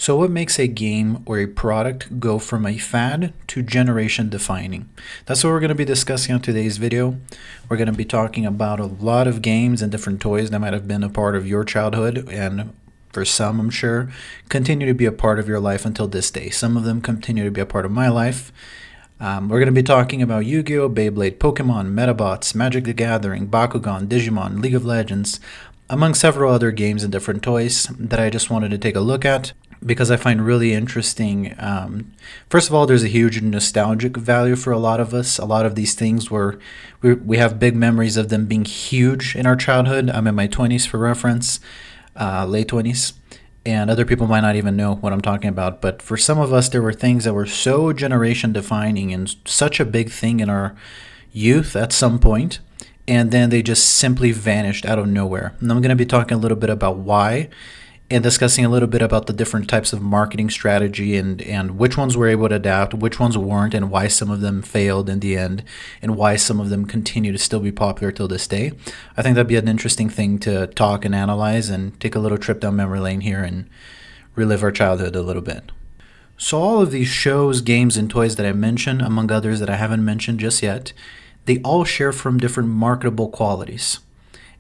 So, what makes a game or a product go from a fad to generation defining? That's what we're going to be discussing on today's video. We're going to be talking about a lot of games and different toys that might have been a part of your childhood, and for some, I'm sure, continue to be a part of your life until this day. Some of them continue to be a part of my life. We're going to be talking about Yu-Gi-Oh!, Beyblade, Pokemon, Metabots, Magic the Gathering, Bakugan, Digimon, League of Legends, among several other games and different toys that I just wanted to take a look at because I find really interesting. First of all, there's a huge nostalgic value for a lot of us. A lot of these things we have big memories of them being huge in our childhood. I'm in my 20s for reference, late 20s. And other people might not even know what I'm talking about. But for some of us, there were things that were so generation defining and such a big thing in our youth at some point, and then they just simply vanished out of nowhere. And I'm going to be talking a little bit about why and discussing a little bit about the different types of marketing strategy and which ones were able to adapt, which ones weren't, and why some of them failed in the end, and why some of them continue to still be popular till this day. I think that'd be an interesting thing to talk and analyze and take a little trip down memory lane here and relive our childhood a little bit. So all of these shows, games, and toys that I mentioned, among others that I haven't mentioned just yet, they all share from different marketable qualities.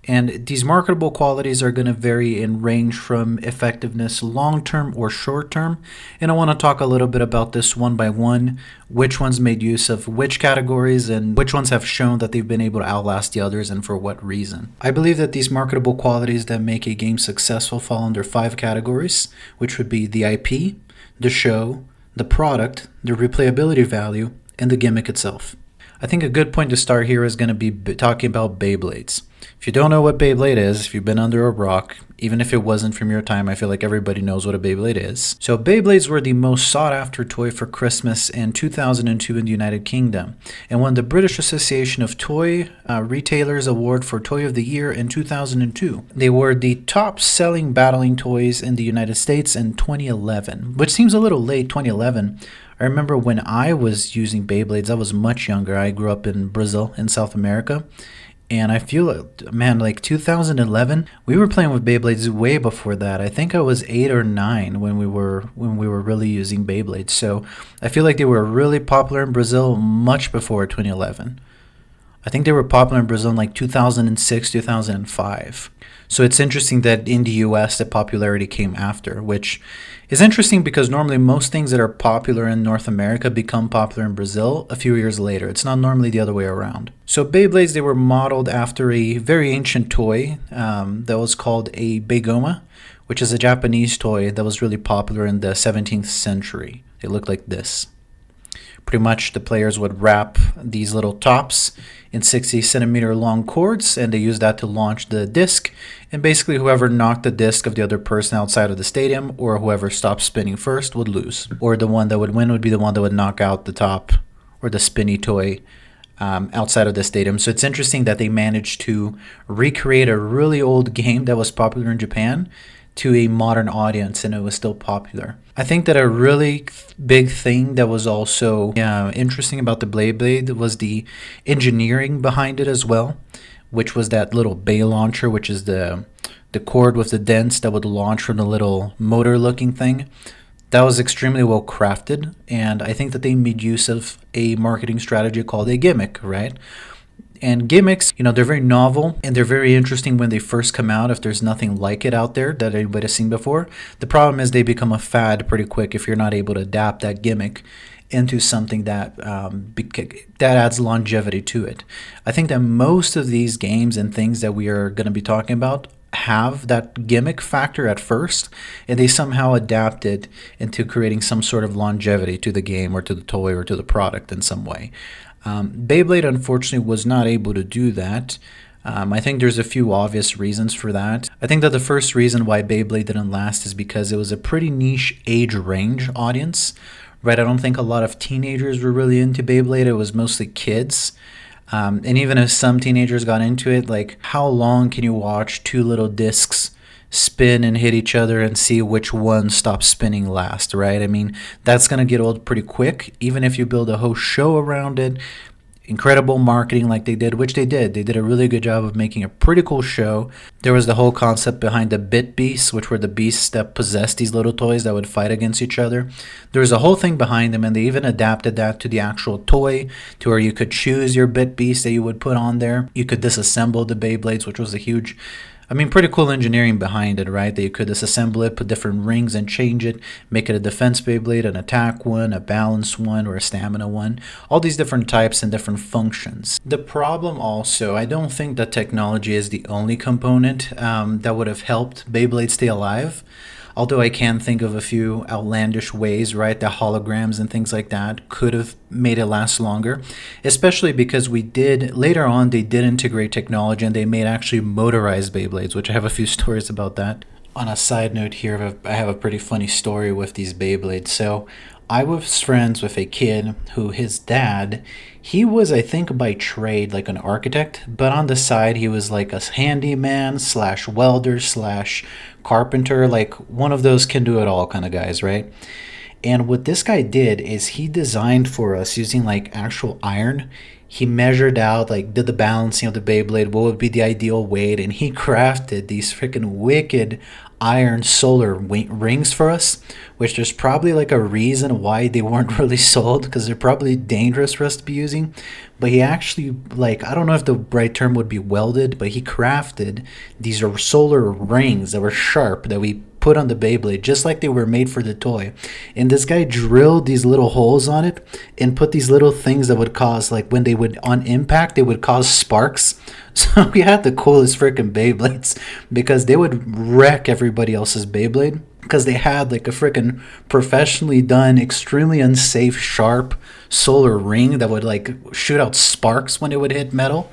And these marketable qualities are going to vary and range from effectiveness long-term or short-term. And I want to talk a little bit about this one by one, which ones made use of which categories and which ones have shown that they've been able to outlast the others and for what reason. I believe that these marketable qualities that make a game successful fall under 5 categories, which would be the IP, the show, the product, the replayability value, and the gimmick itself. I think a good point to start here is going to be talking about Beyblades. If you don't know what Beyblade is, if you've been under a rock, even if it wasn't from your time, I feel like everybody knows what a Beyblade is. So Beyblades were the most sought after toy for Christmas in 2002 in the United Kingdom, and won the British Association of Toy Retailers Award for Toy of the Year in 2002. They were the top selling battling toys in the United States in 2011, which seems a little late, 2011. I remember when I was using Beyblades, I was much younger. I grew up in Brazil, in South America. And I feel like 2011, we were playing with Beyblades way before that. I think I was 8 or 9 when we were really using Beyblades. So I feel like they were really popular in Brazil much before 2011. I think they were popular in Brazil in like 2006, 2005. So it's interesting that in the US the popularity came after, which is interesting because normally most things that are popular in North America become popular in Brazil a few years later. It's not normally the other way around. So Beyblades, they were modeled after a very ancient toy that was called a Beigoma, which is a Japanese toy that was really popular in the 17th century. They looked like this. Pretty much the players would wrap these little tops in 60 centimeter long cords, and they used that to launch the disc. And basically whoever knocked the disc of the other person outside of the stadium, or whoever stopped spinning first, would lose. Or the one that would win would be the one that would knock out the top or the spinny toy outside of the stadium. So it's interesting that they managed to recreate a really old game that was popular in Japan to a modern audience, and it was still popular. I think that a really big thing that was also interesting about the Beyblade was the engineering behind it as well, which was that little bay launcher, which is the cord with the dents that would launch from the little motor looking thing. That was extremely well crafted, and I think that they made use of a marketing strategy called a gimmick, right? And gimmicks, they're very novel and they're very interesting when they first come out if there's nothing like it out there that anybody's seen before. The problem is they become a fad pretty quick if you're not able to adapt that gimmick into something that adds longevity to it. I think that most of these games and things that we are going to be talking about have that gimmick factor at first, and they somehow adapt it into creating some sort of longevity to the game or to the toy or to the product in some way. Beyblade, unfortunately, was not able to do that. I think there's a few obvious reasons for that. I think that the first reason why Beyblade didn't last is because it was a pretty niche age range audience, right? I don't think a lot of teenagers were really into Beyblade. It was mostly kids. And even if some teenagers got into it, like how long can you watch two little discs spin and hit each other and see which one stops spinning last, right? I mean, that's going to get old pretty quick. Even if you build a whole show around it, incredible marketing like they did, which they did. They did a really good job of making a pretty cool show. There was the whole concept behind the bit beasts, which were the beasts that possessed these little toys that would fight against each other. There was a whole thing behind them, and they even adapted that to the actual toy, to where you could choose your bit beast that you would put on there. You could disassemble the Beyblades, which was a huge, pretty cool engineering behind it, right? That you could disassemble it, put different rings and change it, make it a defense Beyblade, an attack one, a balance one, or a stamina one. All these different types and different functions. The problem also, I don't think that technology is the only component that would have helped Beyblade stay alive. Although I can think of a few outlandish ways, right? The holograms and things like that could have made it last longer, especially because later on, they did integrate technology and they made actually motorized Beyblades, which I have a few stories about that. On a side note here, I have a pretty funny story with these Beyblades. So I was friends with a kid who his dad, he was, I think, by trade like an architect, but on the side he was like a handyman slash welder slash carpenter, like one of those can do it all kind of guys, right? And what this guy did is he designed for us using like actual iron. He measured out, like did the balancing of the Beyblade, what would be the ideal weight, and he crafted these freaking wicked iron solar rings for us, which there's probably like a reason why they weren't really sold, because they're probably dangerous for us to be using. But he actually, like, I don't know if the right term would be welded, but he crafted these solar rings that were sharp that we put on the Beyblade just like they were made for the toy. And this guy drilled these little holes on it and put these little things that would cause, like when they would on impact, they would cause sparks. So we had the coolest freaking Beyblades because they would wreck everybody else's Beyblade, because they had like a freaking professionally done, extremely unsafe, sharp solar ring that would like shoot out sparks when it would hit metal.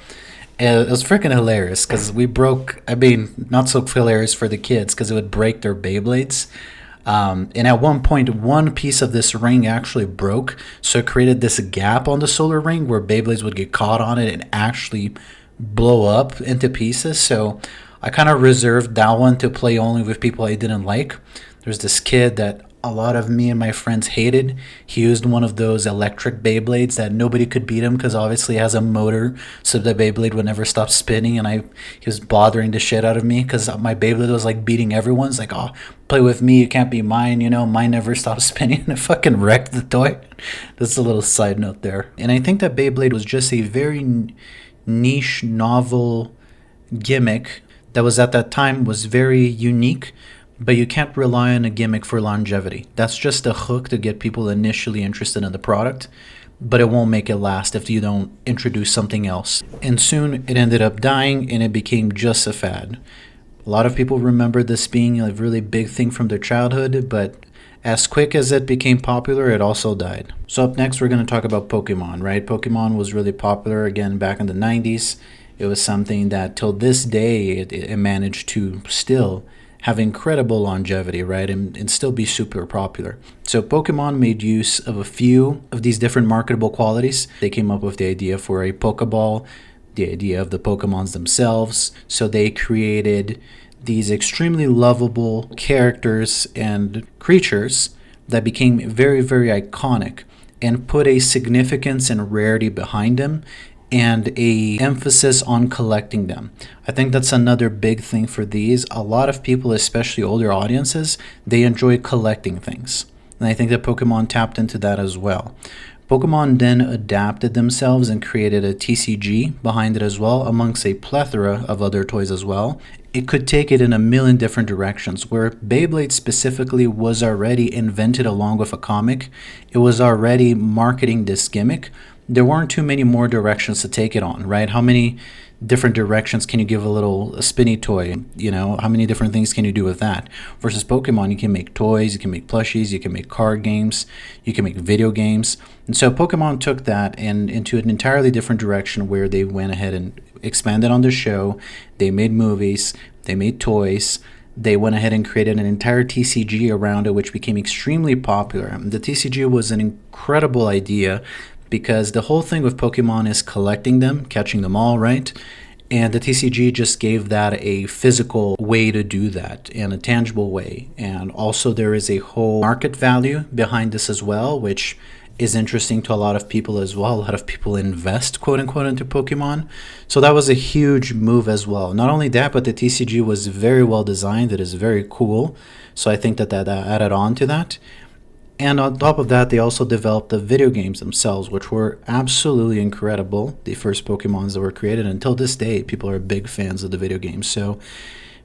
It was freaking hilarious because we broke, not so hilarious for the kids because it would break their Beyblades. And at one point, one piece of this ring actually broke. So it created this gap on the solar ring where Beyblades would get caught on it and actually blow up into pieces. So I kind of reserved that one to play only with people I didn't like. There's this kid that a lot of me and my friends hated. He used one of those electric Beyblades that nobody could beat him because obviously it has a motor, so the Beyblade would never stop spinning. And he was bothering the shit out of me because my Beyblade was like beating everyone's. Like, oh, play with me, you can't be mine. Mine never stops spinning. And it fucking wrecked the toy. That's a little side note there. And I think that Beyblade was just a very niche, novel gimmick that was at that time was very unique. But you can't rely on a gimmick for longevity. That's just a hook to get people initially interested in the product, but it won't make it last if you don't introduce something else. And soon it ended up dying and it became just a fad. A lot of people remember this being a really big thing from their childhood, but as quick as it became popular, it also died. So up next, we're going to talk about Pokemon, right? Pokemon was really popular again back in the 90s. It was something that till this day, it managed to still have incredible longevity, right, and still be super popular. So Pokemon made use of a few of these different marketable qualities. They came up with the idea for a Pokeball, the idea of the Pokemons themselves. So they created these extremely lovable characters and creatures that became very, very iconic and put a significance and rarity behind them and a emphasis on collecting them. I think that's another big thing for these. A lot of people, especially older audiences, they enjoy collecting things. And I think that Pokemon tapped into that as well. Pokemon then adapted themselves and created a TCG behind it as well, amongst a plethora of other toys as well. It could take it in a million different directions, where Beyblade specifically was already invented along with a comic. It was already marketing this gimmick. There weren't too many more directions to take it on, right? How many different directions can you give a spinny toy? How many different things can you do with that? Versus Pokemon, you can make toys, you can make plushies, you can make card games, you can make video games. And so Pokemon took that and into an entirely different direction, where they went ahead and expanded on the show. They made movies, they made toys. They went ahead and created an entire TCG around it, which became extremely popular. The TCG was an incredible idea, because the whole thing with Pokemon is collecting them, catching them all, right? And the TCG just gave that a physical way to do that, and a tangible way. And also there is a whole market value behind this as well, which is interesting to a lot of people as well. A lot of people invest, quote unquote, into Pokemon. So that was a huge move as well. Not only that, but the TCG was very well designed. It is very cool. So I think that added on to that. And on top of that, they also developed the video games themselves, which were absolutely incredible. The first Pokemons that were created. Until this day, people are big fans of the video games. So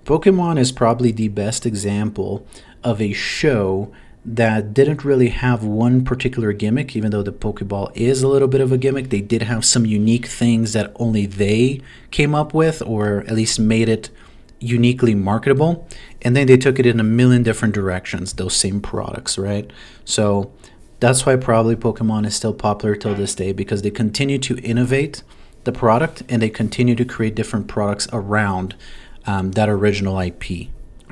Pokemon is probably the best example of a show that didn't really have one particular gimmick. Even though the Pokeball is a little bit of a gimmick, they did have some unique things that only they came up with, or at least made it uniquely marketable. And then they took it in a million different directions, those same products, right? So that's why probably Pokemon is still popular till this day, because they continue to innovate the product and they continue to create different products around that original IP.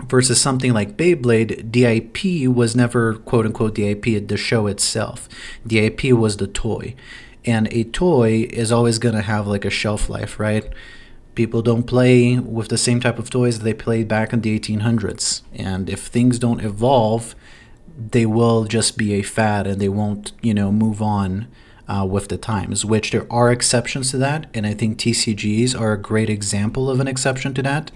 Versus something like Beyblade, the IP was never, quote unquote, the IP, the show itself. The IP was the toy. And a toy is always going to have like a shelf life, right? People don't play with the same type of toys that they played back in the 1800s. And if things don't evolve, they will just be a fad and they won't, move on with the times, which there are exceptions to that. And I think TCGs are a great example of an exception to that.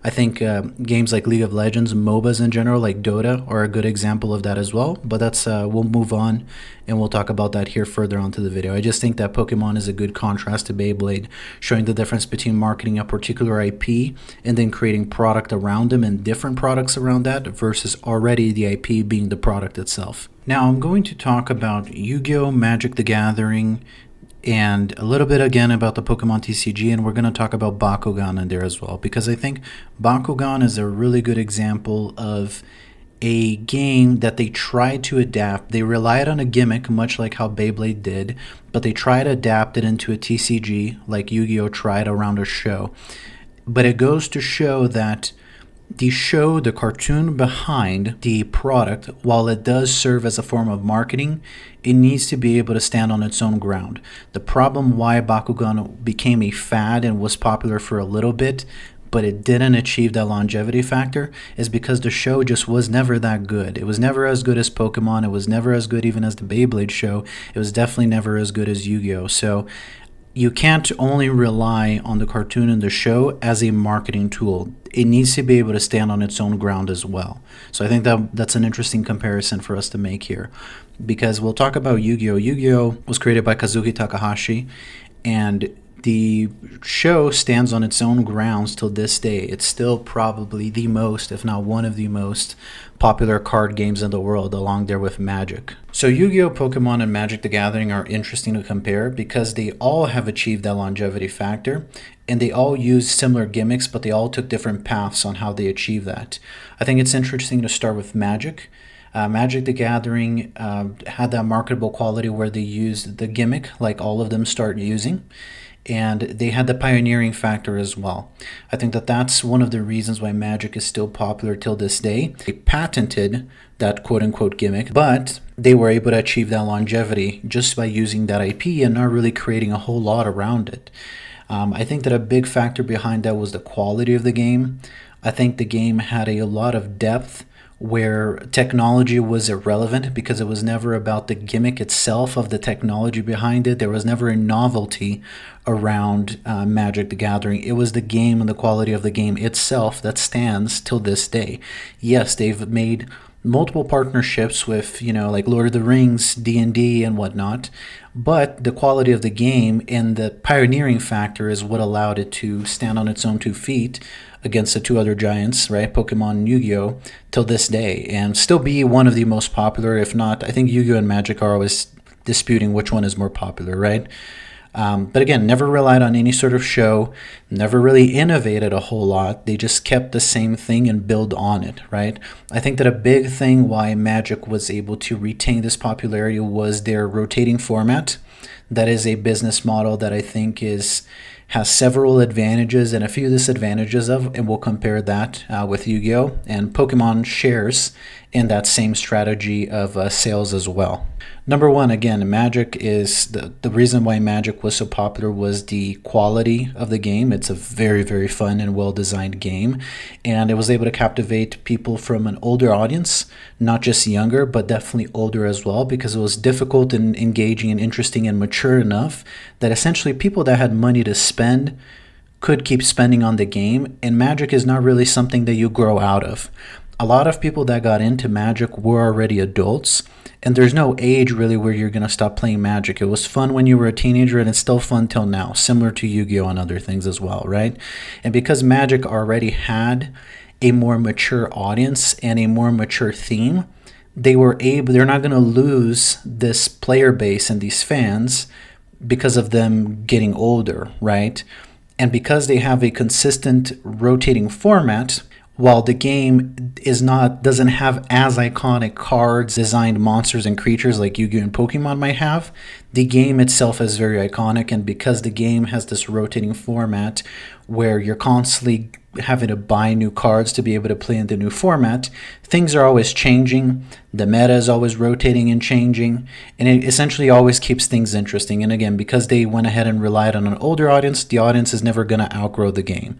I think games like League of Legends, MOBAs in general, like Dota, are a good example of that as well. But we'll move on and we'll talk about that here further onto the video. I just think that Pokemon is a good contrast to Beyblade, showing the difference between marketing a particular IP and then creating product around them and different products around that versus already the IP being the product itself. Now I'm going to talk about Yu-Gi-Oh! Magic the Gathering, and a little bit again about the Pokemon TCG, and we're going to talk about Bakugan in there as well, because I think Bakugan is a really good example of a game that they tried to adapt. They relied on a gimmick, much like how Beyblade did, but they tried to adapt it into a TCG, like Yu-Gi-Oh! Tried around a show. But it goes to show that the cartoon behind the product, while it does serve as a form of marketing, it needs to be able to stand on its own ground. The problem why Bakugan became a fad and was popular for a little bit, but it didn't achieve that longevity factor, is because the show just was never that good. It was never as good as Pokemon. It was never as good even as the Beyblade show. It was definitely never as good as Yu-Gi-Oh! So you can't only rely on the cartoon and the show as a marketing tool. It needs to be able to stand on its own ground as well. So I think that's an interesting comparison for us to make here, because we'll talk about Yu-Gi-Oh! Yu-Gi-Oh! Was created by Kazuki Takahashi, and the show stands on its own grounds till this day. It's still probably the most, if not one of the most popular card games in the world, along there with Magic. So Yu-Gi-Oh!, Pokemon, and Magic the Gathering are interesting to compare because they all have achieved that longevity factor, and they all use similar gimmicks, but they all took different paths on how they achieve that. I think it's interesting to start with Magic. Magic the Gathering had that marketable quality where they used the gimmick like all of them start using, and they had the pioneering factor as well. I think that's one of the reasons why Magic is still popular till this day. They patented that quote-unquote gimmick, but they were able to achieve that longevity just by using that IP and not really creating a whole lot around it. I think that a big factor behind that was the quality of the game. I think the game had a lot of depth where technology was irrelevant, because it was never about the gimmick itself of the technology behind it. There was never a novelty around Magic the Gathering. It was the game and the quality of the game itself that stands till this day. Yes, they've made multiple partnerships with, like Lord of the Rings, D&D, and whatnot, but the quality of the game and the pioneering factor is what allowed it to stand on its own 2 feet against the 2 other giants, right, Pokemon and Yu-Gi-Oh!, till this day, and still be one of the most popular, if not, I think Yu-Gi-Oh! And Magic are always disputing which one is more popular, right? But again, never relied on any sort of show, never really innovated a whole lot. They just kept the same thing and build on it, right? I think that a big thing why Magic was able to retain this popularity was their rotating format. That is a business model that I think has several advantages and a few disadvantages of, and we'll compare that with Yu-Gi-Oh! And Pokemon shares in that same strategy of sales as well. Number one, again, Magic is the reason why Magic was so popular was the quality of the game. It's a very, very fun and well-designed game, and it was able to captivate people from an older audience, not just younger, but definitely older as well, because it was difficult and engaging and interesting and mature enough that essentially people that had money to spend could keep spending on the game, and Magic is not really something that you grow out of. A lot of people that got into Magic were already adults, and there's no age really where you're going to stop playing Magic. It was fun when you were a teenager, and it's still fun till now, similar to Yu-Gi-Oh! And other things as well, right? And because Magic already had a more mature audience and a more mature theme, they're not going to lose this player base and these fans because of them getting older, right? And because they have a consistent rotating format, while the game doesn't have as iconic cards, designed monsters and creatures like Yu-Gi-Oh! And Pokemon might have, the game itself is very iconic, and because the game has this rotating format where you're constantly having to buy new cards to be able to play in the new format, things are always changing, the meta is always rotating and changing, and it essentially always keeps things interesting. And again, because they went ahead and relied on an older audience, the audience is never going to outgrow the game.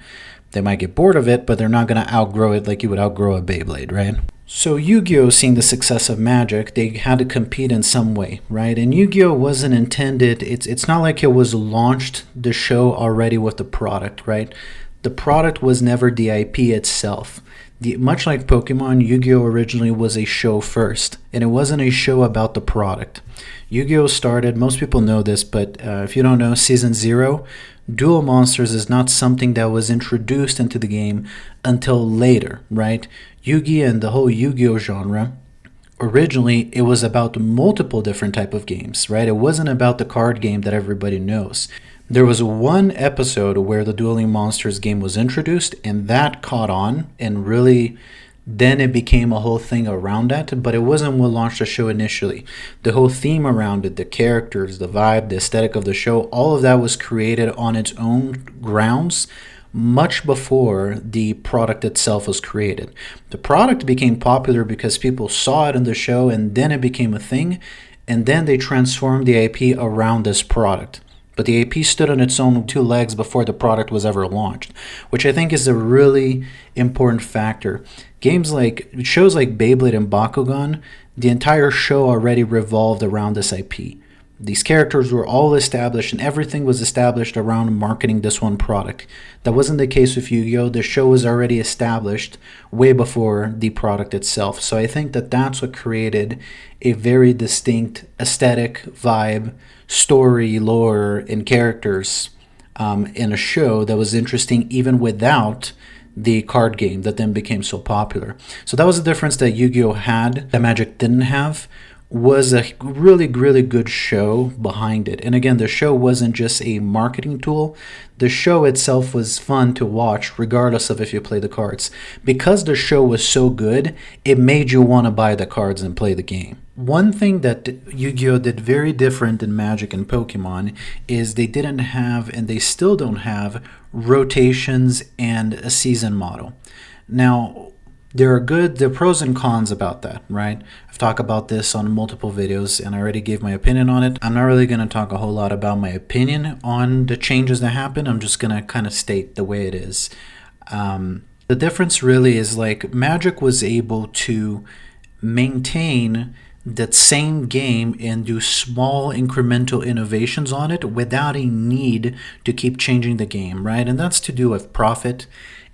They might get bored of it, but they're not going to outgrow it like you would outgrow a Beyblade, right? So Yu-Gi-Oh! Seeing the success of Magic, they had to compete in some way, right? And Yu-Gi-Oh! Wasn't intended, it's not like it was launched the show already with the product, right? The product was never the IP itself. Much like Pokemon, Yu-Gi-Oh! Originally was a show first, and it wasn't a show about the product. Yu-Gi-Oh! Started, most people know this, but if you don't know, Season 0, Duel Monsters is not something that was introduced into the game until later, right? Yu-Gi-Oh! And the whole Yu-Gi-Oh! Genre, originally it was about multiple different type of games, right? It wasn't about the card game that everybody knows. There was one episode where the Dueling Monsters game was introduced, and that caught on, and really then it became a whole thing around that, but it wasn't what launched the show initially. The whole theme around it, the characters, the vibe, the aesthetic of the show, all of that was created on its own grounds much before the product itself was created. The product became popular because people saw it in the show, and then it became a thing, and then they transformed the IP around this product. But the AP stood on its own two legs before the product was ever launched, which I think is a really important factor. Shows like Beyblade and Bakugan, the entire show already revolved around this IP. These characters were all established, and everything was established around marketing this one product. That wasn't the case with Yu-Gi-Oh! The show was already established way before the product itself. So I think that that's what created a very distinct aesthetic, vibe, story, lore, and characters in a show that was interesting even without the card game that then became so popular. So that was the difference that Yu-Gi-Oh! Had that Magic didn't have, was a really, really good show behind it. And again, the show wasn't just a marketing tool. The show itself was fun to watch regardless of if you play the cards. Because the show was so good, it made you want to buy the cards and play the game. One thing that Yu-Gi-Oh! Did very different than Magic and Pokemon is they didn't have, and they still don't have, rotations and a season model. Now, there are pros and cons about that, right? I've talked about this on multiple videos, and I already gave my opinion on it. I'm not really going to talk a whole lot about my opinion on the changes that happen. I'm just going to kind of state the way it is. The difference really is like Magic was able to maintain that same game and do small incremental innovations on it without a need to keep changing the game, right? And that's to do with profit.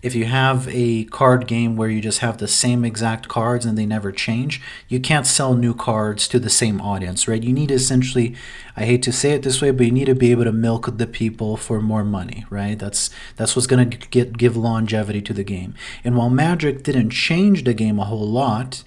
If you have a card game where you just have the same exact cards and they never change, you can't sell new cards to the same audience, right? You need to essentially, I hate to say it this way, but you need to be able to milk the people for more money, right? That's what's going to give longevity to the game. And while Magic didn't change the game a whole lot,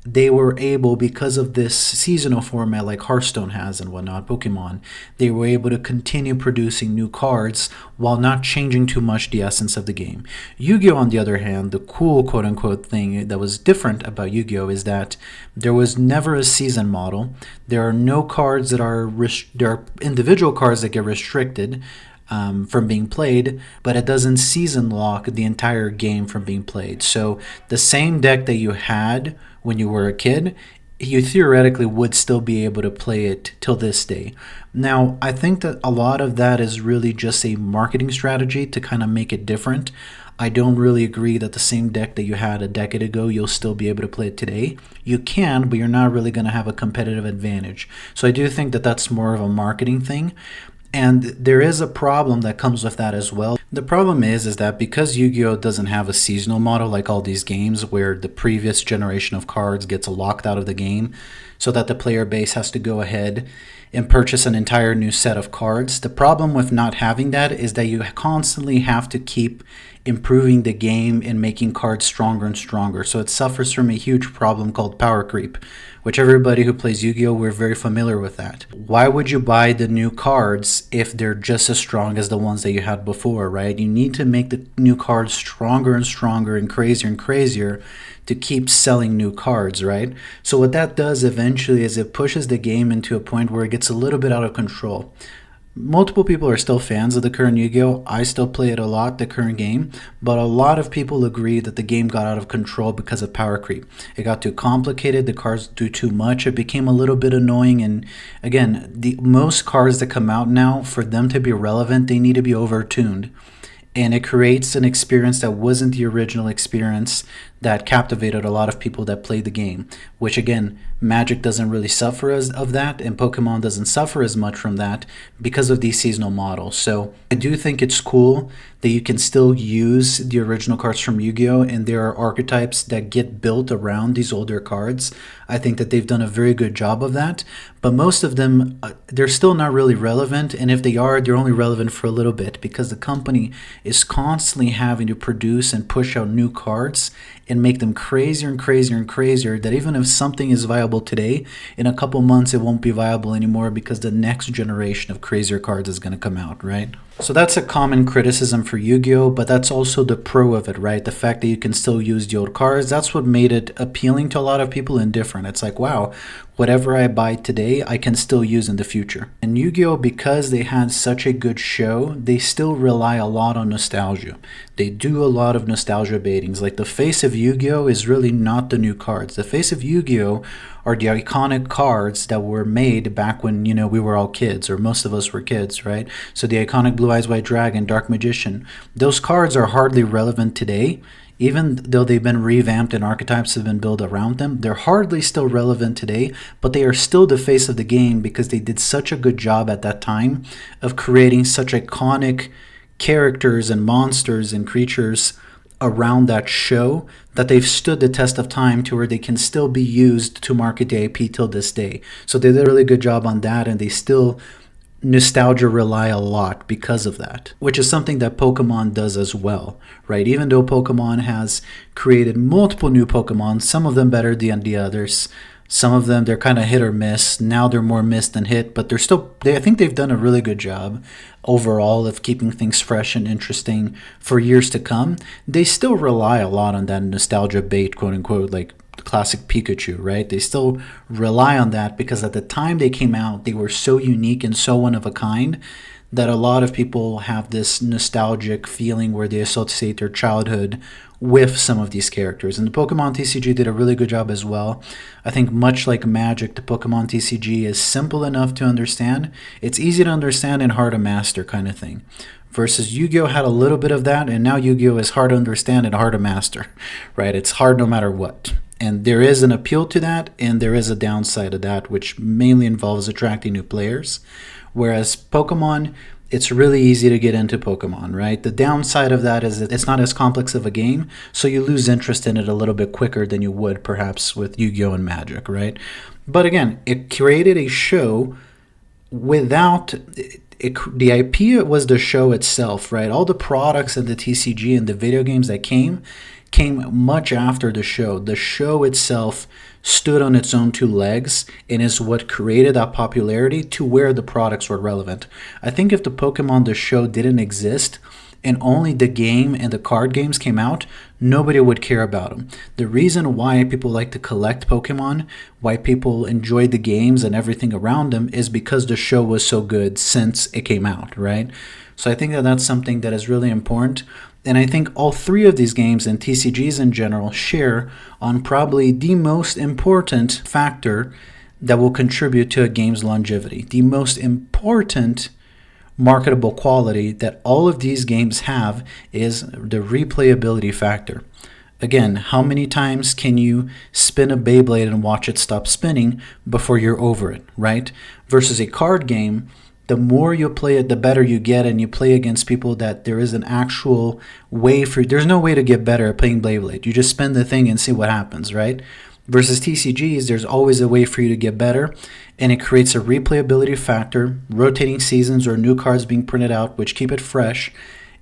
they were able, because of this seasonal format like Hearthstone has and whatnot, Pokemon, they were able to continue producing new cards while not changing too much the essence of the game. Yu-Gi-Oh! On the other hand, the cool quote-unquote thing that was different about Yu-Gi-Oh! Is that there was never a season model. There are no cards that there are individual cards that get restricted. from being played, but it doesn't season lock the entire game from being played. So the same deck that you had when you were a kid, you theoretically would still be able to play it till this day. Now, I think that a lot of that is really just a marketing strategy to kind of make it different. I don't really agree that the same deck that you had a decade ago, you'll still be able to play it today. You can, but you're not really going to have a competitive advantage. So I do think that that's more of a marketing thing. And there is a problem that comes with that as well. The problem is that because Yu-Gi-Oh doesn't have a seasonal model like all these games where the previous generation of cards gets locked out of the game so that the player base has to go ahead and purchase an entire new set of cards. The problem with not having that is that you constantly have to keep improving the game and making cards stronger and stronger. So it suffers from a huge problem called power creep, which everybody who plays Yu-Gi-Oh, we're very familiar with that. Why would you buy the new cards if they're just as strong as the ones that you had before, right? You need to make the new cards stronger and stronger and crazier to keep selling new cards, right? So what that does eventually is it pushes the game into a point where it gets a little bit out of control. Multiple people are still fans of the current Yu-Gi-Oh! I still play it a lot, the current game, but a lot of people agree that the game got out of control because of power creep. It got too complicated, the cards do too much, it became a little bit annoying, and again, the most cards that come out now, for them to be relevant, they need to be over-tuned. And it creates an experience that wasn't the original experience that captivated a lot of people that played the game, which again, Magic doesn't really suffer of that, and Pokemon doesn't suffer as much from that because of these seasonal models. So I do think it's cool that you can still use the original cards from Yu-Gi-Oh! And there are archetypes that get built around these older cards. I think that they've done a very good job of that, but most of them, they're still not really relevant, and if they are, they're only relevant for a little bit because the company is constantly having to produce and push out new cards and make them crazier and crazier and crazier, that even if something is viable today, in a couple months it won't be viable anymore because the next generation of crazier cards is going to come out, right? So that's a common criticism for Yu-Gi-Oh, but that's also the pro of it, right? The fact that you can still use the old cards, that's what made it appealing to a lot of people and different. It's like, wow, whatever I buy today, I can still use in the future. And Yu-Gi-Oh, because they had such a good show, they still rely a lot on nostalgia. They do a lot of nostalgia baitings. Like the face of Yu-Gi-Oh is really not the new cards. The face of Yu-Gi-Oh are the iconic cards that were made back when, we were all kids, or most of us were kids, right? So the iconic Blue Eyes White Dragon, Dark Magician, those cards are hardly relevant today. Even though they've been revamped and archetypes have been built around them, they're hardly still relevant today, but they are still the face of the game because they did such a good job at that time of creating such iconic characters and monsters and creatures around that show that they've stood the test of time to where they can still be used to market the IP till this day. So they did a really good job on that, and they still nostalgia rely a lot because of that, which is something that Pokemon does as well, right? Even though Pokemon has created multiple new Pokemon, some of them better than the others, some of them they're kind of hit or miss. Now they're more miss than hit, but I think they've done a really good job overall of keeping things fresh and interesting for years to come. They still rely a lot on that nostalgia bait, quote unquote, like classic Pikachu, right? They still rely on that because at the time they came out, they were so unique and so one of a kind that a lot of people have this nostalgic feeling where they associate their childhood with some of these characters. And the Pokemon TCG did a really good job as well. I think much like Magic, the Pokemon TCG is simple enough to understand. It's easy to understand and hard to master kind of thing. Versus Yu-Gi-Oh had a little bit of that, and now Yu-Gi-Oh is hard to understand and hard to master, right? It's hard no matter what. And there is an appeal to that, and there is a downside of that, which mainly involves attracting new players. Whereas Pokemon, it's really easy to get into Pokemon, right? The downside of that is that it's not as complex of a game, so you lose interest in it a little bit quicker than you would perhaps with Yu-Gi-Oh and Magic, right? But again, it created a show without... the IP was the show itself, right? All the products and the TCG and the video games that came much after the show. The show itself stood on its own two legs and is what created that popularity to where the products were relevant. I think if the Pokemon the show didn't exist, and only the game and the card games came out, nobody would care about them. The reason why people like to collect Pokemon, why people enjoy the games and everything around them, is because the show was so good since it came out, right? So I think that that's something that is really important. And I think all three of these games and TCGs in general share on probably the most important factor that will contribute to a game's longevity. The most important marketable quality that all of these games have is the replayability factor. Again, how many times can you spin a Beyblade and watch it stop spinning before you're over it, right? Versus a card game, the more you play it, the better you get, and you play against people that there is an actual way for. There's no way to get better at playing Beyblade. You just spin the thing and see what happens, right? Versus TCGs, there's always a way for you to get better, and it creates a replayability factor, rotating seasons or new cards being printed out, which keep it fresh,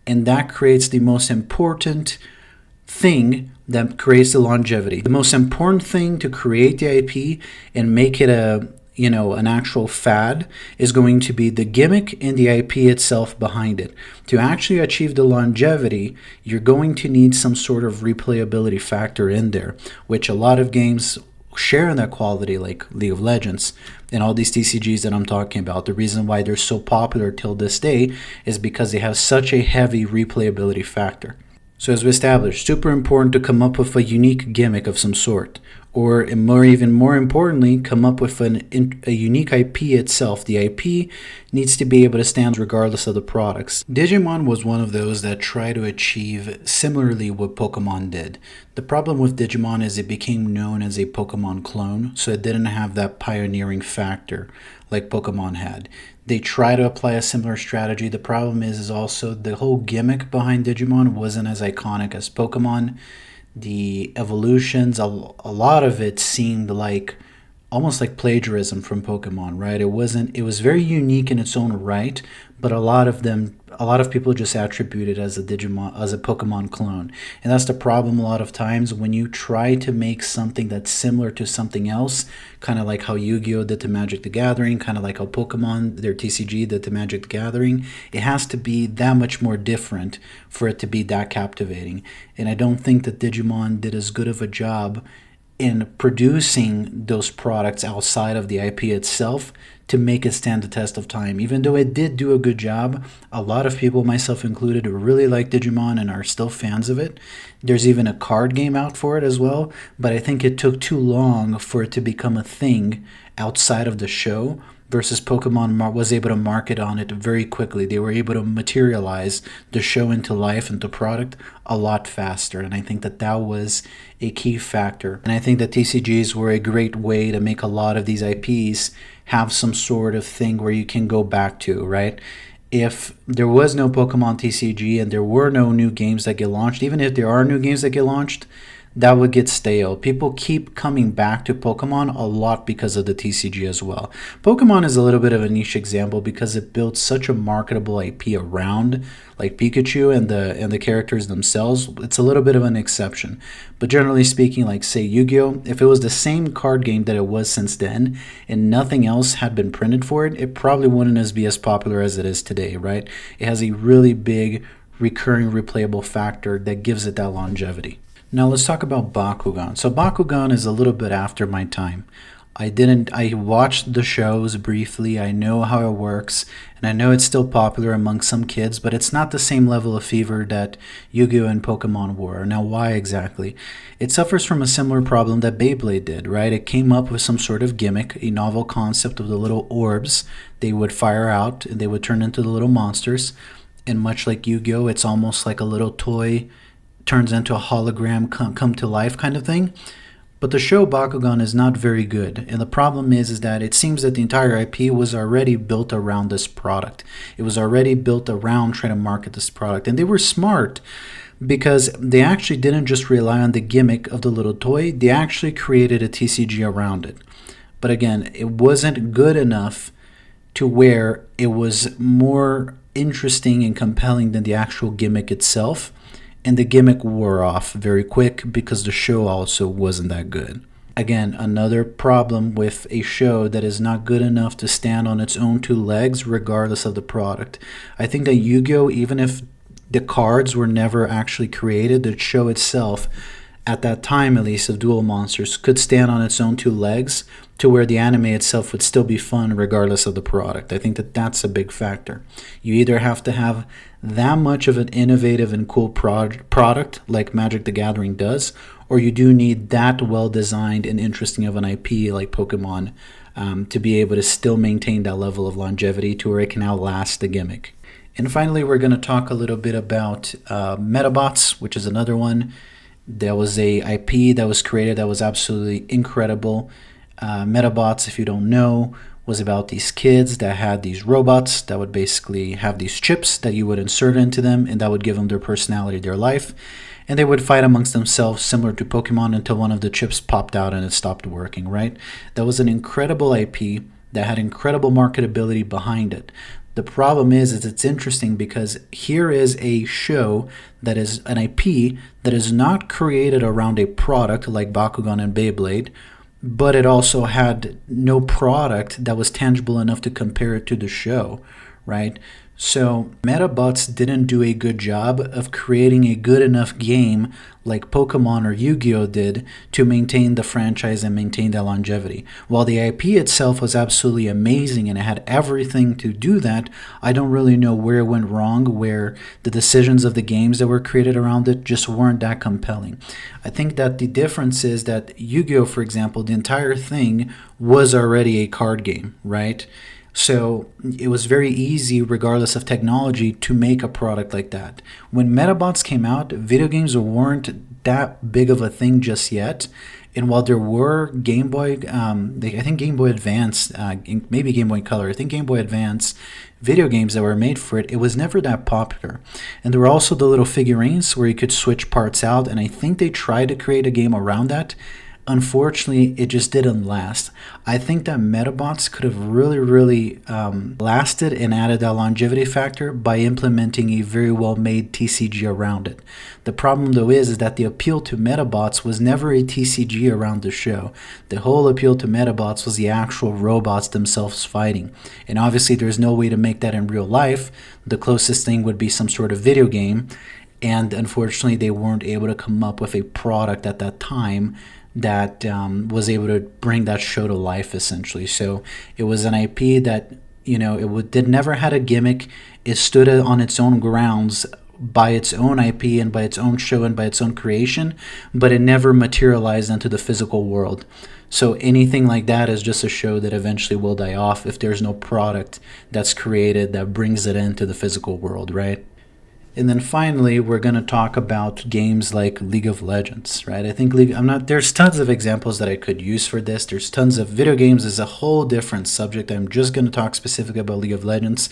and that creates the most important thing that creates the longevity. The most important thing to create the IP and make it an actual fad is going to be the gimmick and the IP itself behind it. To actually achieve the longevity, you're going to need some sort of replayability factor in there, which a lot of games share in that quality, like League of Legends and all these TCGs that I'm talking about. The reason why they're so popular till this day is because they have such a heavy replayability factor. So as we established, super important to come up with a unique gimmick of some sort, or even more importantly, come up with a unique IP itself. The IP needs to be able to stand regardless of the products. Digimon was one of those that tried to achieve similarly what Pokemon did. The problem with Digimon is it became known as a Pokemon clone, so it didn't have that pioneering factor like Pokemon had. They try to apply a similar strategy. The problem is also the whole gimmick behind Digimon wasn't as iconic as Pokemon. The evolutions, a lot of it seemed like almost like plagiarism from Pokemon, right? It was very unique in its own right, but a lot of people just attribute it as a Pokemon clone. And that's the problem a lot of times when you try to make something that's similar to something else, kind of like how Yu-Gi-Oh did to Magic the Gathering, kind of like how Pokemon, their TCG, did to Magic the Gathering. It has to be that much more different for it to be that captivating. And I don't think that Digimon did as good of a job in producing those products outside of the IP itself to make it stand the test of time. Even though it did do a good job, a lot of people, myself included, really like Digimon and are still fans of it. There's even a card game out for it as well, but I think it took too long for it to become a thing outside of the show, versus Pokemon was able to market on it very quickly. They were able to materialize the show into life, into product, a lot faster. And I think that that was a key factor. And I think that TCGs were a great way to make a lot of these IPs have some sort of thing where you can go back to, right? If there was no Pokemon TCG and there were no new games that get launched, even if there are new games that get launched, that would get stale. People keep coming back to Pokemon a lot because of the TCG as well. Pokemon is a little bit of a niche example because it built such a marketable IP around, like Pikachu and the characters themselves. It's a little bit of an exception. But generally speaking, like say Yu-Gi-Oh, if it was the same card game that it was since then and nothing else had been printed for it, it probably wouldn't be as popular as it is today, right? It has a really big recurring replayable factor that gives it that longevity. Now let's talk about Bakugan. So Bakugan is a little bit after my time. I watched the shows briefly, I know how it works, and I know it's still popular among some kids, but it's not the same level of fever that Yu-Gi-Oh! And Pokemon were. Now why exactly? It suffers from a similar problem that Beyblade did, right? It came up with some sort of gimmick, a novel concept of the little orbs they would fire out, and they would turn into the little monsters, and much like Yu-Gi-Oh! It's almost like a little toy turns into a hologram come to life kind of thing. But the show Bakugan is not very good, and the problem is that it seems that the entire IP was already built around this product. It was already built around trying to market this product, and they were smart because they actually didn't just rely on the gimmick of the little toy, they actually created a TCG around it. But again, it wasn't good enough to where it was more interesting and compelling than the actual gimmick itself. And the gimmick wore off very quick because the show also wasn't that good. Again, another problem with a show that is not good enough to stand on its own two legs regardless of the product. I think that Yu-Gi-Oh, even if the cards were never actually created. The show itself, at that time at least, of Duel Monsters, could stand on its own two legs, to where the anime itself would still be fun regardless of the product. I think that that's a big factor. You either have to have that much of an innovative and cool product like Magic the Gathering does, or you do need that well designed and interesting of an IP like Pokemon, to be able to still maintain that level of longevity to where it can outlast the gimmick. And finally, we're going to talk a little bit about Metabots, which is another one. There was a IP that was created that was absolutely incredible. Metabots, if you don't know, was about these kids that had these robots that would basically have these chips that you would insert into them, and that would give them their personality, their life. And they would fight amongst themselves similar to Pokemon until one of the chips popped out and it stopped working, right? That was an incredible IP that had incredible marketability behind it. The problem is it's interesting because here is a show that is an IP that is not created around a product like Bakugan and Beyblade, but it also had no product that was tangible enough to compare it to the show, right? So Metabots didn't do a good job of creating a good enough game like Pokemon or Yu-Gi-Oh did to maintain the franchise and maintain that longevity. While the IP itself was absolutely amazing and it had everything to do that, I don't really know where it went wrong, where the decisions of the games that were created around it just weren't that compelling. I think that the difference is that Yu-Gi-Oh, for example, the entire thing was already a card game, right? So it was very easy, regardless of technology, to make a product like that. When Metabots came out, video games weren't that big of a thing just yet. And while there were Game Boy, I think Game Boy Advance, maybe Game Boy Color, I think Game Boy Advance video games that were made for it, it was never that popular. And there were also the little figurines where you could switch parts out. And I think they tried to create a game around that. Unfortunately, it just didn't last. I think that Metabots could have really lasted and added that longevity factor by implementing a very well-made TCG around it. The problem, though, is that the appeal to Metabots was never a TCG around the show. The whole appeal to Metabots was the actual robots themselves fighting. And obviously, there's no way to make that in real life. The closest thing would be some sort of video game. And unfortunately, they weren't able to come up with a product at that time that was able to bring that show to life, essentially. So it was an IP that, it never had a gimmick. It stood on its own grounds by its own IP and by its own show and by its own creation, but it never materialized into the physical world. So anything like that is just a show that eventually will die off if there's no product that's created that brings it into the physical world, right? And then finally, we're going to talk about games like League of Legends, right? I think there's tons of examples that I could use for this. There's tons of video games is a whole different subject. I'm just going to talk specifically about League of Legends,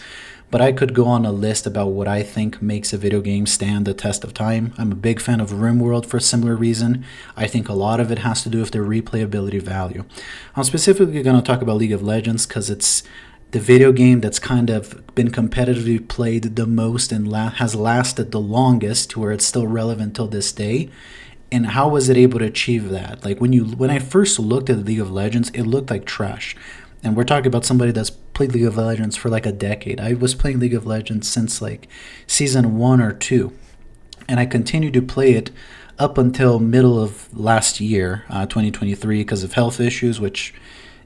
but I could go on a list about what I think makes a video game stand the test of time. I'm a big fan of RimWorld for a similar reason. I think a lot of it has to do with their replayability value. I'm specifically going to talk about League of Legends because it's the video game that's kind of been competitively played the most and has lasted the longest, to where it's still relevant till this day. And how was it able to achieve that? Like when I first looked at League of Legends, it looked like trash. And we're talking about somebody that's played League of Legends for like a decade. I was playing League of Legends since like season 1 or 2. And I continued to play it up until middle of last year, 2023, because of health issues, which,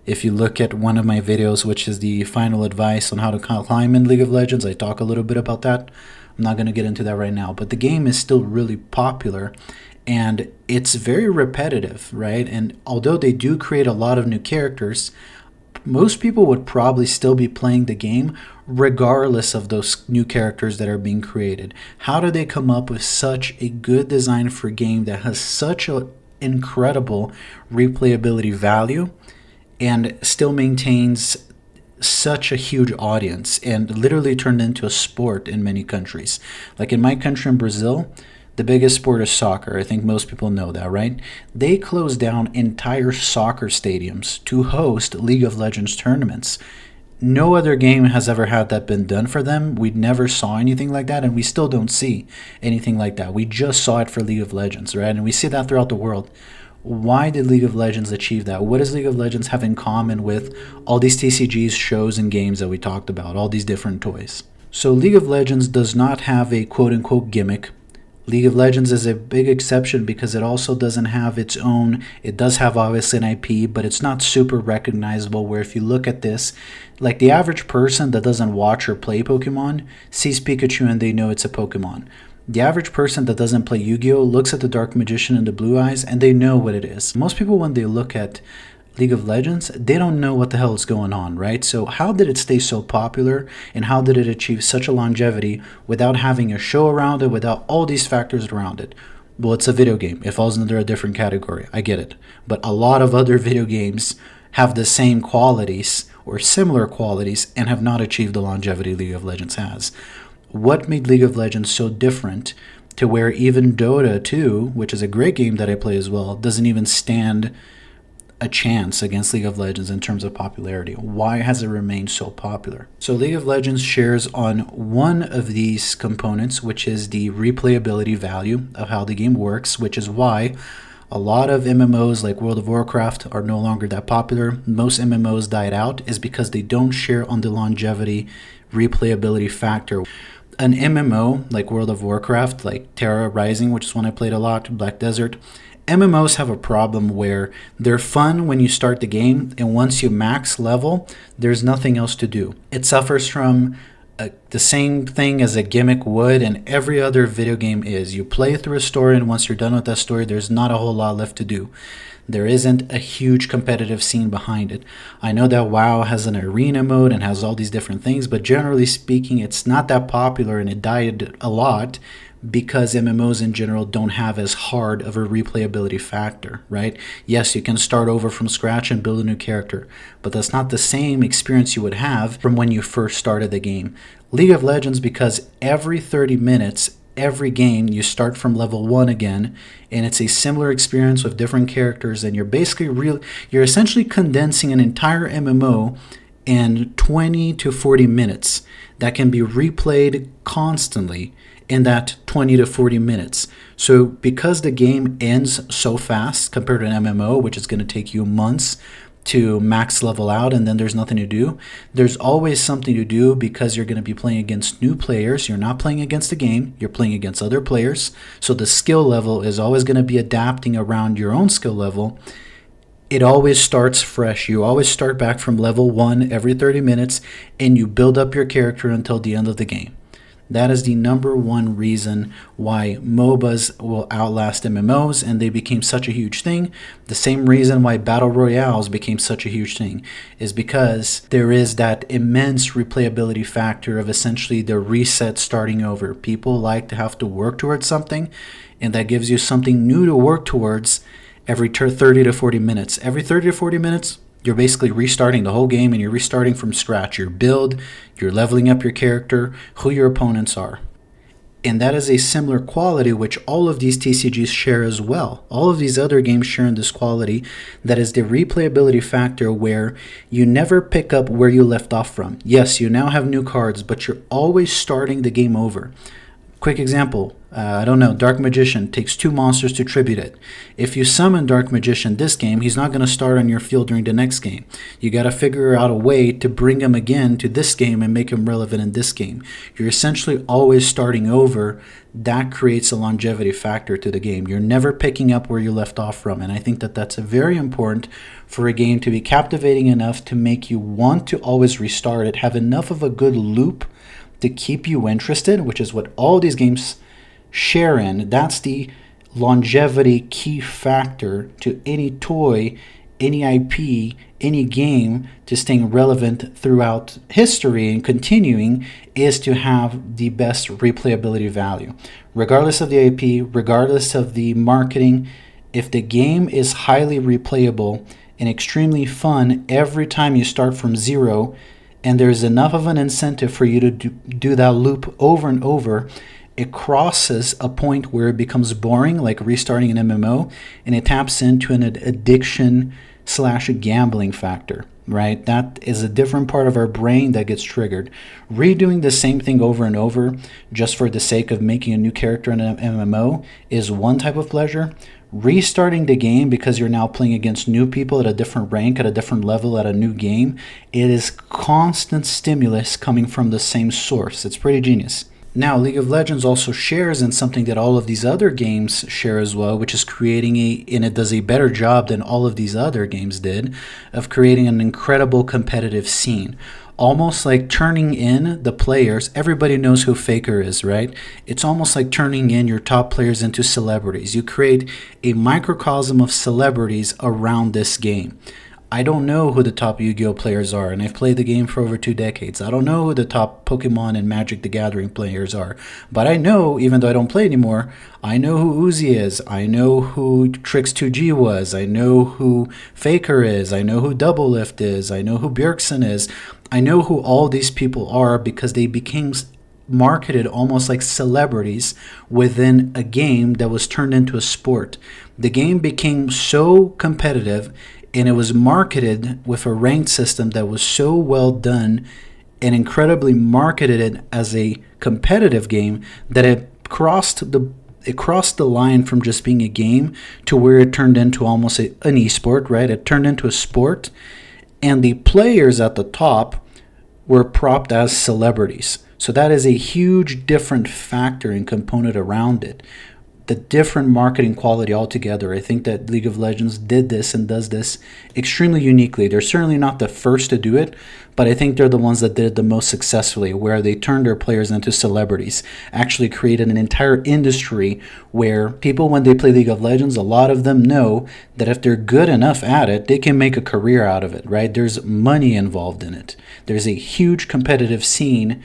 if you look at one of my videos, which is the final advice on how to climb in League of Legends, I talk a little bit about that. I'm not going to get into that right now, but the game is still really popular and it's very repetitive, right? And although they do create a lot of new characters, most people would probably still be playing the game regardless of those new characters that are being created. How do they come up with such a good design for a game that has such an incredible replayability value and still maintains such a huge audience and literally turned into a sport in many countries? Like in my country, in Brazil, the biggest sport is soccer. I think most people know that, right? They closed down entire soccer stadiums to host League of Legends tournaments. No other game has ever had that been done for them. We never saw anything like that, and we still don't see anything like that. We just saw it for League of Legends, right? And we see that throughout the world. Why did League of Legends achieve that? What does League of Legends have in common with all these TCGs, shows, and games that we talked about, all these different toys? So League of Legends does not have a quote-unquote gimmick. League of Legends is a big exception because it also doesn't have its own, it does have obviously an IP, but it's not super recognizable, where if you look at this, like the average person that doesn't watch or play Pokemon sees Pikachu and they know it's a Pokemon. The average person that doesn't play Yu-Gi-Oh looks at the Dark Magician and the blue eyes and they know what it is. Most people, when they look at League of Legends, they don't know what the hell is going on, right? So how did it stay so popular, and how did it achieve such a longevity without having a show around it, without all these factors around it? Well, it's a video game. It falls under a different category. I get it. But a lot of other video games have the same qualities or similar qualities and have not achieved the longevity League of Legends has. What made League of Legends so different to where even Dota 2, which is a great game that I play as well, doesn't even stand a chance against League of Legends in terms of popularity? Why has it remained so popular? So League of Legends shares on one of these components, which is the replayability value of how the game works, which is why a lot of MMOs like World of Warcraft are no longer that popular. Most MMOs died out is because they don't share on the longevity replayability factor. An MMO like World of Warcraft, like Terra Rising, which is one I played a lot, Black Desert, MMOs have a problem where they're fun when you start the game, and once you max level, there's nothing else to do. It suffers from the same thing as a gimmick would, and every other video game is. You play through a story, and once you're done with that story, there's not a whole lot left to do. There isn't a huge competitive scene behind it. I know that WoW has an arena mode and has all these different things, but generally speaking, it's not that popular, and it died a lot because MMOs in general don't have as hard of a replayability factor, right? Yes, you can start over from scratch and build a new character, but that's not the same experience you would have from when you first started the game. League of Legends, because every 30 minutes, every game, you start from level 1 again, and it's a similar experience with different characters, and you're essentially condensing an entire MMO in 20 to 40 minutes that can be replayed constantly in that 20 to 40 minutes. So because the game ends so fast compared to an MMO, which is going to take you months to max level out and then there's nothing to do, there's always something to do because you're going to be playing against new players. You're not playing against the game, you're playing against other players. So the skill level is always going to be adapting around your own skill level. It always starts fresh. You always start back from level 1 every 30 minutes and you build up your character until the end of the game. That is the number one reason why MOBAs will outlast MMOs and they became such a huge thing. The same reason why Battle Royales became such a huge thing is because there is that immense replayability factor of essentially the reset starting over. People like to have to work towards something, and that gives you something new to work towards every 30 to 40 minutes. Every 30 to 40 minutes, you're basically restarting the whole game and you're restarting from scratch. Your build, you're leveling up your character, who your opponents are. And that is a similar quality which all of these TCGs share as well. All of these other games share in this quality, that is the replayability factor, where you never pick up where you left off from. Yes, you now have new cards, but you're always starting the game over. Quick example, Dark Magician takes 2 monsters to tribute it. If you summon Dark Magician this game, he's not going to start on your field during the next game. You got to figure out a way to bring him again to this game and make him relevant in this game. You're essentially always starting over. That creates a longevity factor to the game. You're never picking up where you left off from, and I think that that's very important for a game to be captivating enough to make you want to always restart it, have enough of a good loop to keep you interested, which is what all these games share in. That's the longevity key factor to any toy, any IP, any game to staying relevant throughout history and continuing, is to have the best replayability value. Regardless of the IP, regardless of the marketing, if the game is highly replayable and extremely fun every time you start from zero, and there's enough of an incentive for you to do that loop over and over, it crosses a point where it becomes boring, like restarting an MMO, and it taps into an addiction/gambling factor, right? That is a different part of our brain that gets triggered. Redoing the same thing over and over just for the sake of making a new character in an MMO is one type of pleasure. restarting the game because you're now playing against new people at a different rank, at a different level, at a new game. It is constant stimulus coming from the same source. It's pretty genius. Now, League of Legends also shares in something that all of these other games share as well, which is and it does a better job than all of these other games did, of creating an incredible competitive scene. Almost like turning in the players. Everybody knows who Faker is, right? It's almost like turning in your top players into celebrities. You create a microcosm of celebrities around this game. I don't know who the top Yu-Gi-Oh players are, and I've played the game for over 2 decades. I don't know who the top Pokemon and Magic the Gathering players are, but I know, even though I don't play anymore, I know who Uzi is, I know who Trix2G was, I know who Faker is, I know who Doublelift is, I know who Bjergsen is. I know who all these people are because they became marketed almost like celebrities within a game that was turned into a sport. The game became so competitive, and it was marketed with a ranked system that was so well done and incredibly marketed as a competitive game that it crossed the line from just being a game to where it turned into almost an esport, right? It turned into a sport, and the players at the top were propped as celebrities. So that is a huge different factor and component around it. The different marketing quality altogether. I think that League of Legends did this and does this extremely uniquely. They're certainly not the first to do it, but I think they're the ones that did it the most successfully, where they turned their players into celebrities, actually created an entire industry where people, when they play League of Legends, a lot of them know that if they're good enough at it, they can make a career out of it, right? There's money involved in it. There's a huge competitive scene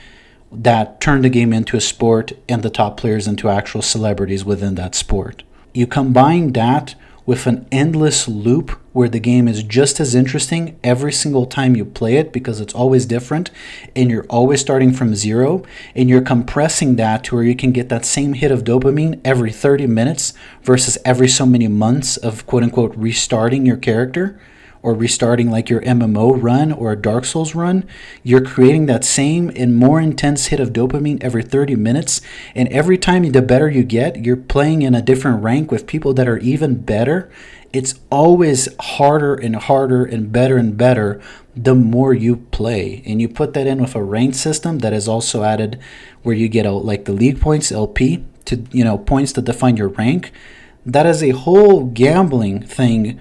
that turned the game into a sport and the top players into actual celebrities within that sport. You combine that with an endless loop where the game is just as interesting every single time you play it because it's always different and you're always starting from zero, and you're compressing that to where you can get that same hit of dopamine every 30 minutes versus every so many months of quote-unquote restarting your character, or restarting like your MMO run or a Dark Souls run. You're creating that same and more intense hit of dopamine every 30 minutes. And every time, the better you get, you're playing in a different rank with people that are even better. It's always harder and harder and better the more you play. And you put that in with a ranked system that is also added where you get like the league points, LP, to points to define your rank. That is a whole gambling thing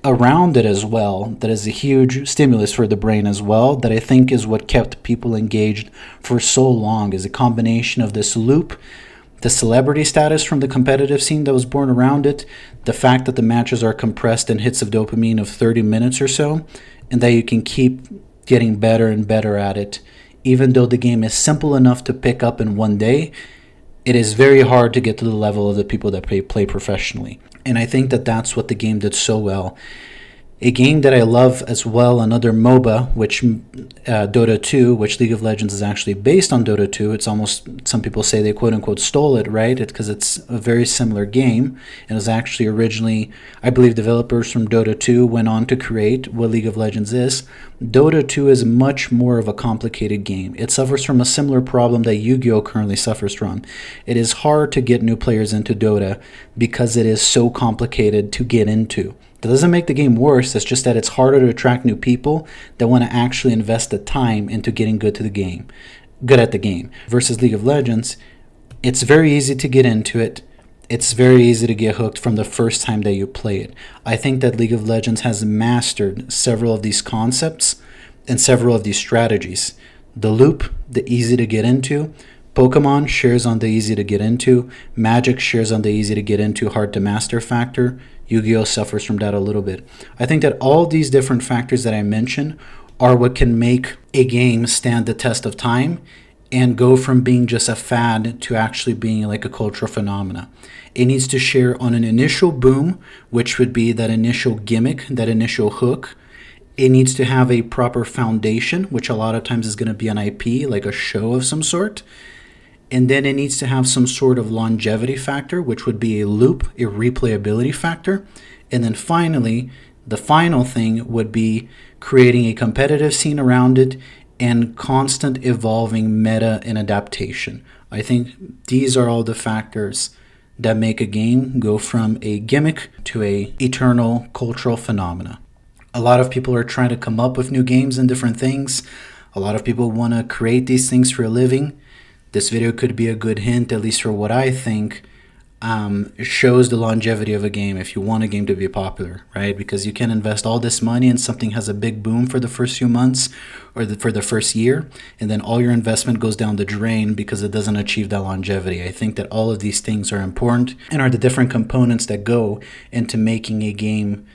around it as well, that is a huge stimulus for the brain as well, that I think is what kept people engaged for so long, is a combination of this loop, the celebrity status from the competitive scene that was born around it, the fact that the matches are compressed in hits of dopamine of 30 minutes or so, and that you can keep getting better and better at it. Even though the game is simple enough to pick up in one day, it is very hard to get to the level of the people that play professionally. And I think that that's what the game did so well. A game that I love as well, another MOBA, which Dota 2, which League of Legends is actually based on Dota 2. It's almost, some people say they quote-unquote stole it, right? Because it's a very similar game. It was actually originally, I believe, developers from Dota 2 went on to create what League of Legends is. Dota 2 is much more of a complicated game. It suffers from a similar problem that Yu-Gi-Oh currently suffers from. It is hard to get new players into Dota because it is so complicated to get into. That doesn't make the game worse, it's just that it's harder to attract new people that want to actually invest the time into getting good at the game. Versus League of Legends, it's very easy to get into it. It's very easy to get hooked from the first time that you play it. I think that League of Legends has mastered several of these concepts and several of these strategies. The loop, the easy to get into. Pokémon shares on the easy to get into. Magic shares on the easy to get into, hard to master factor. Yu-Gi-Oh suffers from that a little bit. I think that all these different factors that I mentioned are what can make a game stand the test of time and go from being just a fad to actually being like a cultural phenomena. It needs to share on an initial boom, which would be that initial gimmick, that initial hook. It needs to have a proper foundation, which a lot of times is going to be an IP, like a show of some sort. And then it needs to have some sort of longevity factor, which would be a loop, a replayability factor. And then finally, the final thing would be creating a competitive scene around it and constant evolving meta and adaptation. I think these are all the factors that make a game go from a gimmick to a eternal cultural phenomena. A lot of people are trying to come up with new games and different things. A lot of people want to create these things for a living. This video could be a good hint, at least for what I think. It shows the longevity of a game if you want a game to be popular, right? Because you can invest all this money and something has a big boom for the first few months or for the first year, and then all your investment goes down the drain because it doesn't achieve that longevity. I think that all of these things are important and are the different components that go into making a game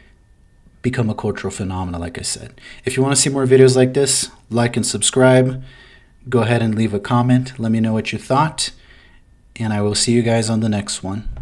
become a cultural phenomenon, like I said. If you want to see more videos like this, like and subscribe. Go ahead and leave a comment. Let me know what you thought. And I will see you guys on the next one.